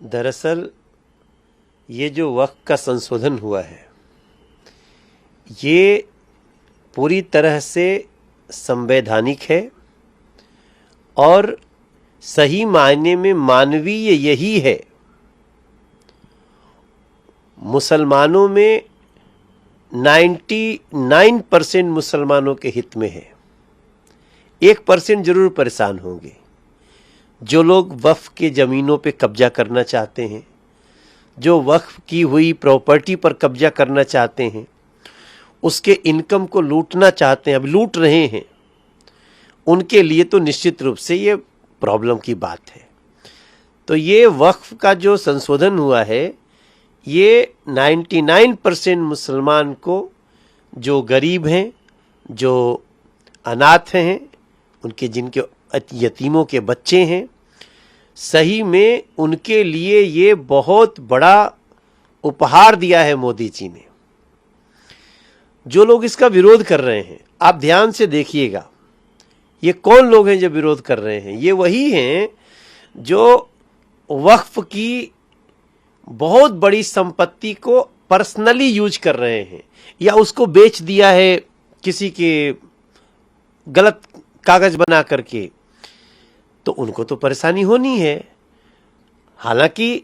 दरअसल ये जो वक्फ का संशोधन हुआ है ये पूरी तरह से संवैधानिक है और सही मायने में मानवीय यही है। मुसलमानों में 99% मुसलमानों के हित में है। 1% जरूर परेशान होंगे जो लोग वक्फ के ज़मीनों पे कब्जा करना चाहते हैं, जो वक्फ की हुई प्रॉपर्टी पर कब्जा करना चाहते हैं, उसके इनकम को लूटना चाहते हैं, अब लूट रहे हैं, उनके लिए तो निश्चित रूप से ये प्रॉब्लम की बात है। तो ये वक्फ का जो संशोधन हुआ है ये 99% मुसलमान को, जो गरीब हैं, जो अनाथ हैं, उनके जिनके यतीमों के बच्चे हैं, सही में उनके लिए ये बहुत बड़ा उपहार दिया है मोदी जी ने। जो लोग इसका विरोध कर रहे हैं, आप ध्यान से देखिएगा, ये कौन लोग हैं जो विरोध कर रहे हैं? ये वही हैं जो वक्फ की बहुत बड़ी संपत्ति को पर्सनली यूज कर रहे हैं या उसको बेच दिया है किसी के गलत कागज बना करके, तो उनको तो परेशानी होनी है। हालांकि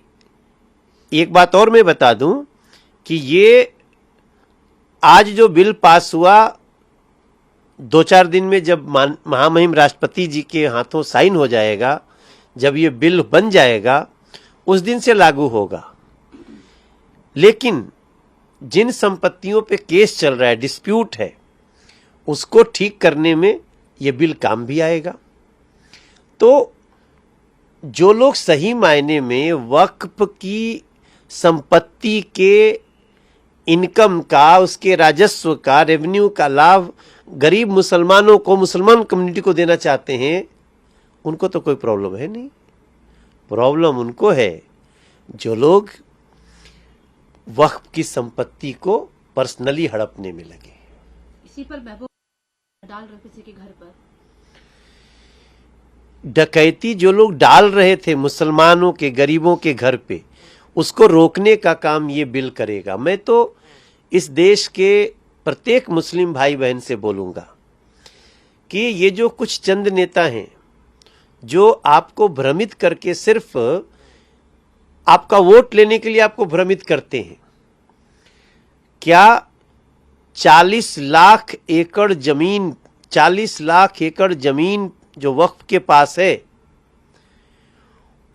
एक बात और मैं बता दूं कि ये आज जो बिल पास हुआ 2-4 दिन में जब महामहिम राष्ट्रपति जी के हाथों साइन हो जाएगा, जब ये बिल बन जाएगा उस दिन से लागू होगा। लेकिन जिन संपत्तियों पे केस चल रहा है, डिस्प्यूट है, उसको ठीक करने में ये बिल काम भी आएगा। तो जो लोग सही मायने में वक्फ की संपत्ति के इनकम का, उसके राजस्व का, रेवेन्यू का लाभ गरीब मुसलमानों को, मुसलमान कम्युनिटी को देना चाहते हैं, उनको तो कोई प्रॉब्लम है नहीं। प्रॉब्लम उनको है जो लोग वक्फ की संपत्ति को पर्सनली हड़पने में लगे। इसी पर महबूब डाल रहे किसी के घर पर डकैती जो लोग डाल रहे थे मुसलमानों के, गरीबों के घर पे, उसको रोकने का काम ये बिल करेगा। मैं तो इस देश के प्रत्येक मुस्लिम भाई बहन से बोलूंगा कि ये जो कुछ चंद नेता हैं जो आपको भ्रमित करके, सिर्फ आपका वोट लेने के लिए आपको भ्रमित करते हैं, क्या 40 लाख एकड़ जमीन जो वक्फ के पास है,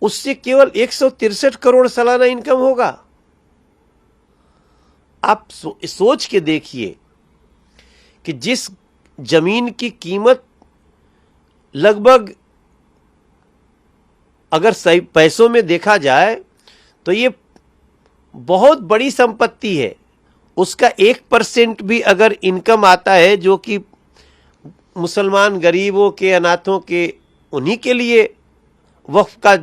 उससे केवल 163 करोड़ सालाना इनकम होगा? आप सोच के देखिए कि जिस जमीन की कीमत लगभग, अगर सही पैसों में देखा जाए तो ये बहुत बड़ी संपत्ति है, उसका 1% भी अगर इनकम आता है जो कि मुसलमान गरीबों के, अनाथों के, उन्हीं के लिए वक्फ का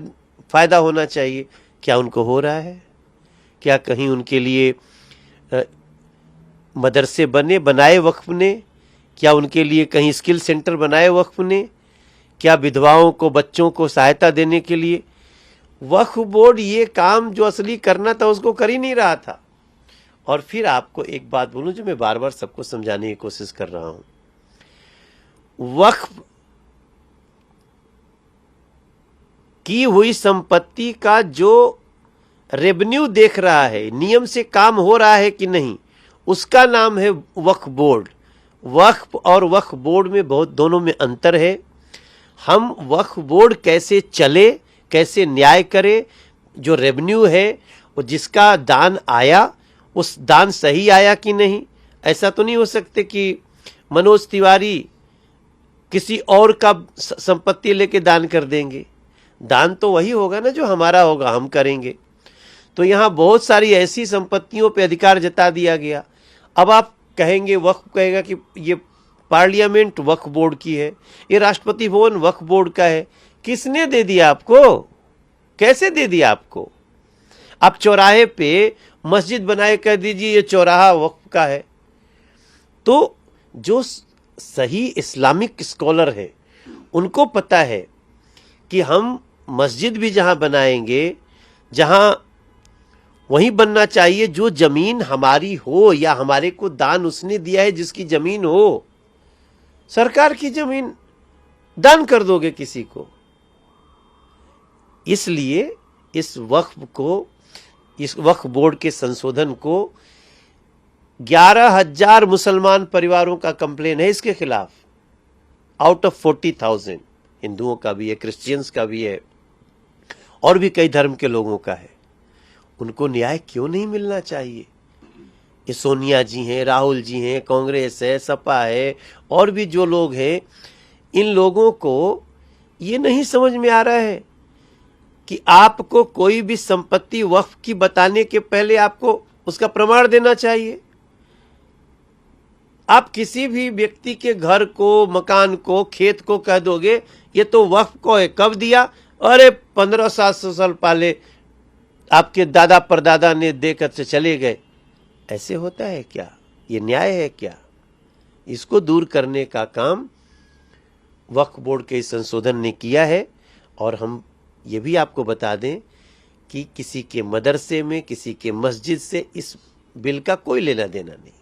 फायदा होना चाहिए, क्या उनको हो रहा है? क्या कहीं उनके लिए मदरसे बनाए वक्फ ने? क्या उनके लिए कहीं स्किल सेंटर बनाए वक्फ ने? क्या विधवाओं को, बच्चों को सहायता देने के लिए? वक्फ बोर्ड ये काम जो असली करना था उसको कर ही नहीं रहा था। और फिर आपको एक बात बोलूं जो मैं बार बार सबको समझाने की कोशिश कर रहा हूं, वक्फ की हुई संपत्ति का जो रेवेन्यू देख रहा है, नियम से काम हो रहा है कि नहीं, उसका नाम है वक्फ बोर्ड। वक्फ और वक्फ बोर्ड में बहुत, दोनों में अंतर है। हम वक्फ बोर्ड कैसे चले, कैसे न्याय करे, जो रेवेन्यू है वो जिसका दान आया, उस दान सही आया कि नहीं। ऐसा तो नहीं हो सकते कि मनोज तिवारी किसी और का संपत्ति लेके दान कर देंगे। दान तो वही होगा ना जो हमारा होगा, हम करेंगे। तो यहाँ बहुत सारी ऐसी संपत्तियों पे अधिकार जता दिया गया। अब आप कहेंगे, वक्फ कहेगा कि ये पार्लियामेंट वक्फ बोर्ड की है, ये राष्ट्रपति भवन वक्फ बोर्ड का है। किसने दे दिया आपको? कैसे दे दिया आपको? आप चौराहे पे मस्जिद बनाए कह दीजिए ये चौराहा वक्फ का है। तो जो सही इस्लामिक स्कॉलर है उनको पता है कि हम मस्जिद भी जहां बनाएंगे जहां वहीं बनना चाहिए जो जमीन हमारी हो या हमारे को दान उसने दिया है जिसकी जमीन हो। सरकार की जमीन दान कर दोगे किसी को। इसलिए इस वक्फ बोर्ड के संशोधन को 11,000 मुसलमान परिवारों का कंप्लेन है इसके खिलाफ, आउट ऑफ 40,000। हिंदुओं का भी है, क्रिश्चियंस का भी है, और भी कई धर्म के लोगों का है। उनको न्याय क्यों नहीं मिलना चाहिए? ये सोनिया जी हैं, राहुल जी हैं, कांग्रेस है, सपा है, और भी जो लोग हैं, इन लोगों को ये नहीं समझ में आ रहा है कि आपको कोई भी संपत्ति वक्फ की बताने के पहले आपको उसका प्रमाण देना चाहिए। आप किसी भी व्यक्ति के घर को, मकान को, खेत को कह दोगे ये तो वक्फ को है, कब दिया? अरे 1500-700 साल पहले आपके दादा परदादा ने देकर से चले गए। ऐसे होता है क्या? ये न्याय है क्या? इसको दूर करने का काम वक्फ बोर्ड के इस संशोधन ने किया है। और हम ये भी आपको बता दें कि किसी के मदरसे में, किसी के मस्जिद से इस बिल का कोई लेना देना नहीं।